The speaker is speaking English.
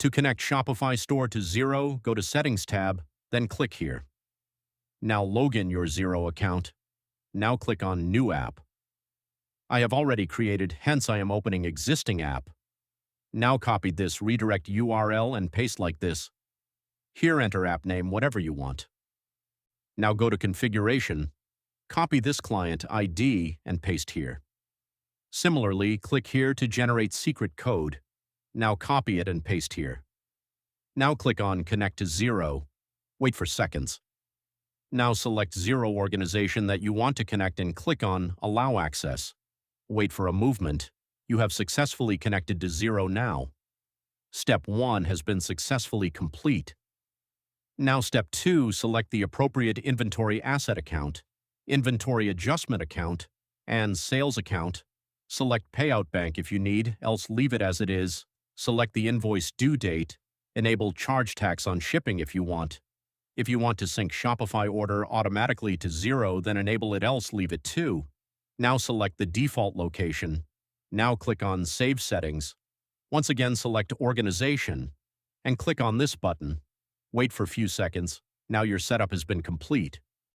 To connect Shopify store to Xero, go to Settings tab, then click here. Now log in your Xero account. Now click on New App. I have already created, hence I am opening existing app. Now copy this redirect URL and paste like this. Here enter app name whatever you want. Now go to Configuration, copy this client ID and paste here. Similarly, click here to generate secret code. Now copy it and paste here. Now click on Connect to Xero. Wait for seconds. Now select Xero organization that you want to connect and click on Allow Access. Wait for a movement. You have successfully connected to Xero now. Step 1 has been successfully complete. Now Step 2, select the appropriate inventory asset account, inventory adjustment account, and sales account. Select payout bank if you need, else leave it as it is. Select the invoice due date. Enable charge tax on shipping if you want. If you want to sync Shopify order automatically to Xero, then enable it, else leave it too. Now select the default location. Now click on Save Settings. Once again select Organization and click on this button. Wait for a few seconds. Now your setup has been complete.